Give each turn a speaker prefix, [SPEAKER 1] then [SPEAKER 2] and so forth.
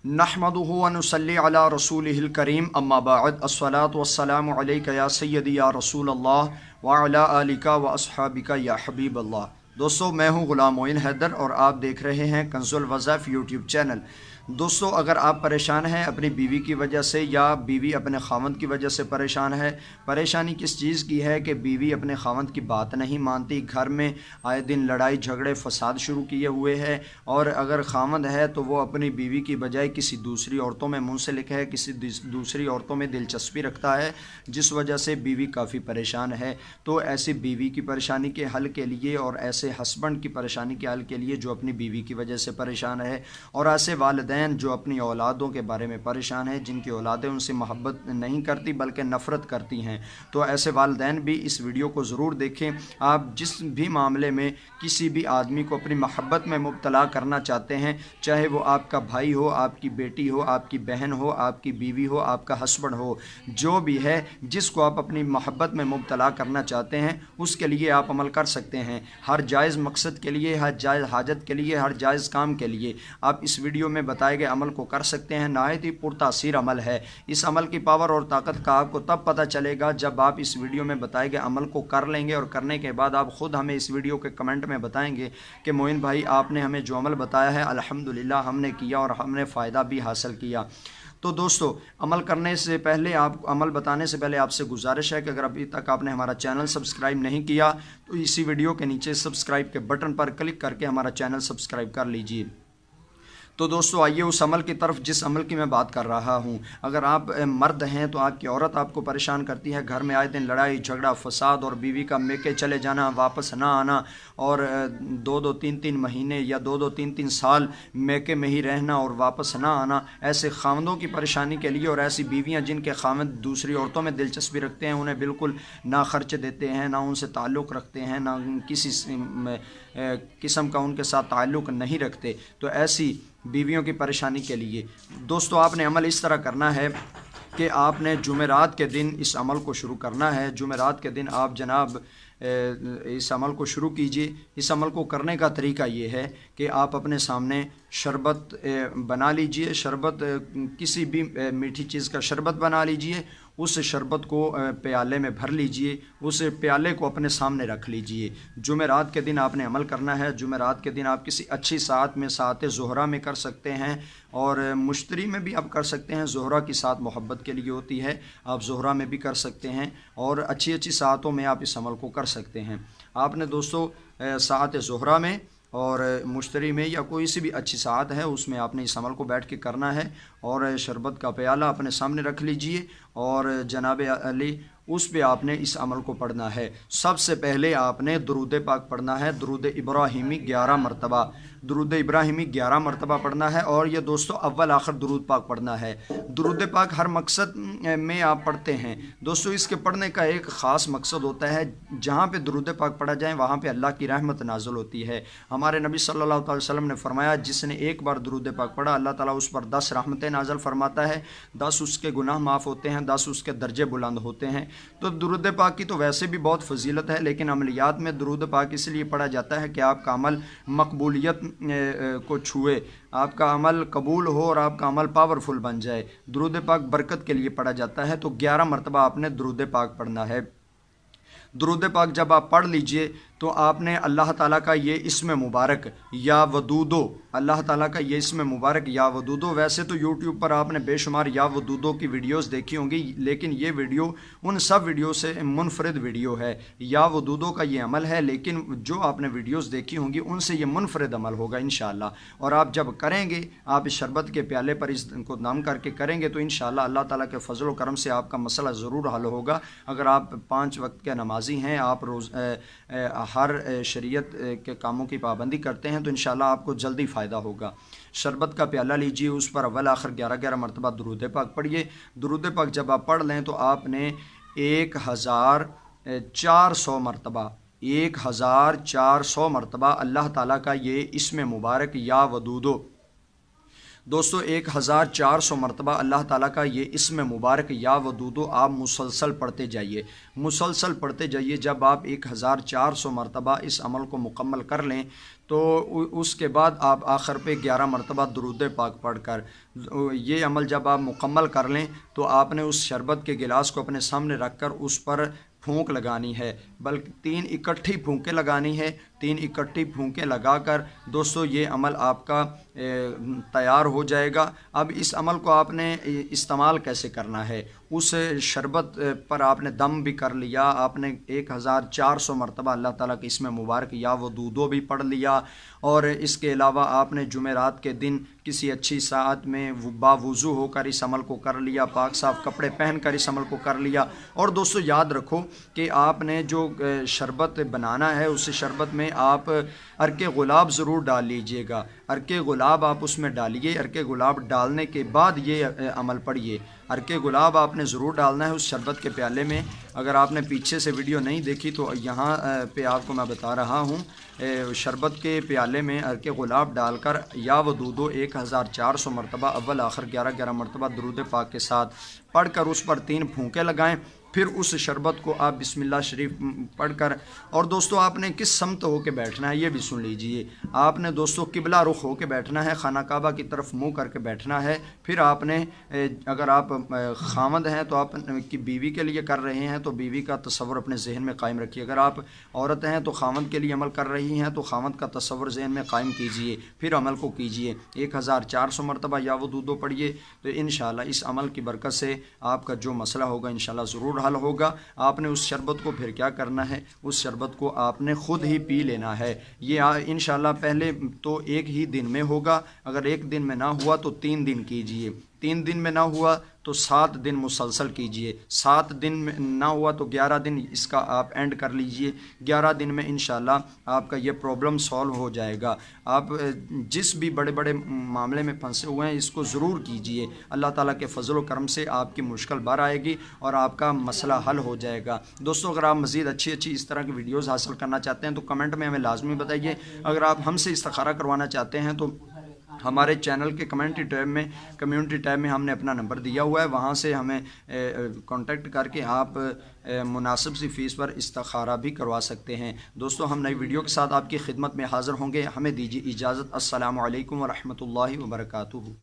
[SPEAKER 1] नहमदुहु व नुसल्ली अला रसूलिहिल करीम अम्मा बाद अस्सलातु वस्सलामु अलैका या सय्यदी या रसूल अल्लाह व अला आलिका व अस्हाबिका या हबीब अल्लाह। दोस्तों, मैं हूं गुलाम मोइन हैदर और आप देख रहे हैं कंज़ुल-वाज़ाइफ यूट्यूब चैनल। दोस्तों, अगर आप परेशान हैं अपनी बीवी की वजह से या बीवी अपने खावंद की वजह से परेशान है, परेशानी किस चीज़ की है कि बीवी अपने खावंद की बात नहीं मानती, घर में आए दिन लड़ाई झगड़े फसाद शुरू किए हुए है, और अगर खावंद है तो वो अपनी बीवी की बजाय किसी दूसरी औरतों में मुंसलिक है, किसी दूसरी औरतों में दिलचस्पी रखता है, जिस वजह से बीवी काफ़ी परेशान है। तो ऐसी बीवी की परेशानी के हल के लिए और ऐसे हस्बैंड की परेशानी के हल के लिए जो अपनी बीवी की वजह से परेशान है, और ऐसे वालिदैन जो अपनी औलादों के बारे में परेशान हैं, जिनकी औलादें उनसे मोहब्बत नहीं करती बल्कि नफ़रत करती हैं, तो ऐसे वालिदैन भी इस वीडियो को ज़रूर देखें। आप जिस भी मामले में किसी भी आदमी को अपनी मोहब्बत में मुब्तला करना चाहते हैं, चाहे वो आपका भाई हो, आपकी बेटी हो, आपकी बहन हो, आपकी बीवी हो, आपका हस्बैंड हो, जो भी है जिसको आप अपनी मोहब्बत में मुब्तला करना चाहते हैं, उसके लिए आप अमल कर सकते हैं। हर जायज़ मकसद के लिए, हर जायज़ हाजत के लिए, हर जायज़ काम के लिए आप इस वीडियो में बताए गए अमल को कर सकते हैं। नहायत ही पुरतासीर अमल है। इस अमल की पावर और ताकत का आपको तब पता चलेगा जब आप इस वीडियो में बताए गए अमल को कर लेंगे, और करने के बाद आप ख़ुद हमें इस वीडियो के कमेंट में बताएंगे कि मोइन भाई आपने हमें जो अमल बताया है अल्हम्दुलिल्लाह हमने किया और हमने फ़ायदा भी हासिल किया। तो दोस्तों, अमल करने से पहले, आप अमल बताने से पहले आपसे गुजारिश है कि अगर अभी तक आपने हमारा चैनल सब्सक्राइब नहीं किया तो इसी वीडियो के नीचे सब्सक्राइब के बटन पर क्लिक करके हमारा चैनल सब्सक्राइब कर लीजिए। तो दोस्तों, आइए उस अमल की तरफ जिस अमल की मैं बात कर रहा हूँ। अगर आप मर्द हैं तो आपकी औरत आपको परेशान करती है, घर में आए दिन लड़ाई झगड़ा फसाद और बीवी का मेके चले जाना, वापस ना आना, और 2-2 3-3 महीने या 2-2 3-3 साल मेके में ही रहना और वापस ना आना, ऐसे खावंदों की परेशानी के लिए, और ऐसी बीवियाँ जिनके खावंद दूसरी औरतों में दिलचस्पी रखते हैं, उन्हें बिल्कुल ना खर्च देते हैं, ना उनसे ताल्लुक़ रखते हैं, ना किसी किस्म का उनके साथ ताल्लुक़ नहीं रखते, तो ऐसी बीवियों की परेशानी के लिए दोस्तों आपने अमल इस तरह करना है कि आपने जुमेरात के दिन इस अमल को शुरू करना है। जुमेरात के दिन आप जनाब इस अमल को शुरू कीजिए। इस अमल को करने का तरीका ये है कि आप अपने सामने शरबत बना लीजिए, शरबत किसी भी मीठी चीज़ का शरबत बना लीजिए, उस शरबत को प्याले में भर लीजिए, उस प्याले को अपने सामने रख लीजिए। जुमेरात के दिन आपने अमल करना है। जुमेरात के दिन आप किसी अच्छी सात में, सात ज़ोहरा में कर सकते हैं, और मुश्तरी में भी आप कर सकते हैं। ज़ोहरा की सात मोहब्बत के लिए होती है, आप ज़ोहरा में भी कर सकते हैं, और अच्छी अच्छी सातों में आप इस अमल को कर सकते हैं। आपने दोस्तों सात ज़ोहरा में और मुश्तरी में या कोई सी भी अच्छी सात है उसमें आपने इस अमल को बैठ के करना है, और शरबत का प्याला अपने सामने रख लीजिए, और जनाब अली उस पे आपने इस अमल को पढ़ना है। सबसे पहले आपने दुरूद पाक पढ़ना है, दुरूद इब्राहिमी 11 मरतबा, दुरूद इब्राहिमी 11 मरतबा पढ़ना है। और ये दोस्तों अव्वल आखिर दुरूद पाक पढ़ना है। दुरूद पाक हर मकसद में आप पढ़ते हैं दोस्तों, इसके पढ़ने का एक ख़ास मकसद होता है। जहाँ पे दुरूद पाक पढ़ा जाए वहाँ पे अल्लाह की रहमत नाज़िल होती है। हमारे नबी सल्लल्लाहु अलैहि वसल्लम ने फरमाया, जिसने एक बार दुरूद पाक पढ़ा अल्लाह ताला उस पर 10 रहमतें नाज़िल फरमाता है, 10 उसके गुनाह माफ़ होते हैं, 10 उसके दर्जे बुलंद होते हैं। तो दुरूद पाक की तो वैसे भी बहुत फजीलत है, लेकिन अमलियात में दुरूद पाक इसलिए पढ़ा जाता है कि आपका अमल मकबूलियत को छुए, आपका अमल कबूल हो और आपका अमल पावरफुल बन जाए। दुरूद पाक बरकत के लिए पढ़ा जाता है। तो 11 मरतबा आपने दुरूद पाक पढ़ना है। दुरूद पाक जब आप पढ़ लीजिए तो आपने अल्लाह ताला का ये इस्म मुबारक या वदूदो, अल्लाह ताला का ये इस्म मुबारक या वदूदो, वैसे तो यूट्यूब पर आपने बेशुमार या वदूदो की वीडियोस देखी होंगी, लेकिन ये वीडियो उन सब वीडियो से मुनफरिद वीडियो है। या वदूदो का ये अमल है, लेकिन जो आपने वीडियोस देखी होंगी उनसे ये मुनफरिद अमल होगा इंशाअल्लाह। और आप जब करेंगे, आप इस शरबत के प्याले पर इसको नाम करके करेंगे तो इंशाअल्लाह अल्लाह ताला के फजल व करम से आपका मसला ज़रूर हल होगा। अगर आप 5 वक्त के नमाजी हैं, आप रोज़ हर शरीयत के कामों की पाबंदी करते हैं, तो इंशाअल्लाह आपको जल्दी फ़ायदा होगा। शरबत का प्याला लीजिए, उस पर अव्वल आखिर 11-11 मरतबा दुरूद पाक पढ़िए। दुरूद पाक जब आप पढ़ लें तो आपने 1400 मरतबा 1400 मरतबा अल्लाह ताला का ये इस्म मुबारक या वदूदो दोस्तों 1400 मरतबा अल्लाह ताला का ये इसम मुबारक या wadoodu आप मुसलसल पढ़ते जाइए, मुसलसल पढ़ते जाइए। जब आप 1400 मरतबा इस अमल को मुकम्मल कर लें तो उसके बाद आप आखिर पे 11 मरतबा दुरूद पाक पढ़कर ये अमल जब आप मुकम्मल कर लें तो आपने उस शरबत के गिलास को अपने सामने रख कर उस पर फूंक लगानी है, बल्कि 3 इकट्ठी फूंकें लगानी है। 3 इकट्ठी फूंकें लगाकर दोस्तों ये अमल आपका तैयार हो जाएगा। अब इस अमल को आपने इस्तेमाल कैसे करना है, उस शरबत पर आपने दम भी कर लिया, आपने 1400 मरतबा अल्लाह ताला के इसमें मुबारक या wadoodu भी पढ़ लिया, और इसके अलावा आपने जुमेरात के दिन किसी अच्छी साथ में बावुज़ू होकर इस अमल को कर लिया, पाक साफ कपड़े पहन कर इस अमल को कर लिया। और दोस्तों याद रखो कि आपने जो शरबत बनाना है उस शरबत में आप अर्के गुलाब ज़रूर डाल लीजिएगा, अर्के गुलाब आप उसमें डालिए। अर्के गुलाब डालने के बाद ये अमल पढ़िए। अर्के गुलाब आपने ज़रूर डालना है उस शरबत के प्याले में। अगर आपने पीछे से वीडियो नहीं देखी तो यहाँ पे आपको मैं बता रहा हूँ, शरबत के प्याले में अर्के गुलाब डालकर या wadoodu 1400 मरतबा अव्वल आखिर 11-11 मरतबा दुरूद पाक के साथ पढ़कर उस पर 3 फूंके लगाएं। फिर उस शरबत को आप बिस्मिल्लाह शरीफ पढ़कर, और दोस्तों आपने किस समत हो के बैठना है ये भी सुन लीजिए। आपने दोस्तों किबला रुख हो के बैठना है, खाना काबा की तरफ मुंह करके बैठना है। फिर आपने अगर आप खामद हैं तो आप की बीवी के लिए कर रहे हैं तो बीवी का तसव्वुर अपने जहन में कायम रखिए। अगर आप औरत हैं तो खामद के लिए अमल कर रही हैं तो खामद का तसव्वुर जहन में कायम कीजिए, फिर अमल को कीजिए। 1400 मरतबा या wadoodu पढ़िए तो इंशाअल्लाह इस अमल की बरकत से आपका जो मसला होगा इंशाअल्लाह ज़रूर हल होगा। आपने उस शरबत को फिर क्या करना है, उस शरबत को आपने खुद ही पी लेना है। ये इंशाअल्लाह पहले तो 1 ही दिन में होगा, अगर 1 दिन में ना हुआ तो 3 दिन कीजिए, 3 दिन में ना हुआ तो 7 दिन मुसलसल कीजिए, 7 दिन में ना हुआ तो 11 दिन इसका आप एंड कर लीजिए। 11 दिन में इंशाअल्लाह आपका ये प्रॉब्लम सॉल्व हो जाएगा। आप जिस भी बड़े बड़े मामले में फंसे हुए हैं इसको ज़रूर कीजिए। अल्लाह ताला के फजल व करम से आपकी मुश्किल बाहर आएगी और आपका मसला हल हो जाएगा। दोस्तों अगर आप मज़ीद अच्छी इस तरह की वीडियोज़ हासिल करना चाहते हैं तो कमेंट में हमें लाजमी बताइए। अगर आप हमसे इस्तिखारा करवाना चाहते हैं तो हमारे चैनल के कम्युनिटी टैब में हमने अपना नंबर दिया हुआ है, वहाँ से हमें कांटेक्ट करके आप मुनासिब सी फ़ीस पर इस्तिखारा भी करवा सकते हैं। दोस्तों हम नई वीडियो के साथ आपकी खिदमत में हाज़िर होंगे। हमें दीजिए इजाज़त। अस्सलामु अलैकुम व रहमतुल्लाहि व बरकातुहू।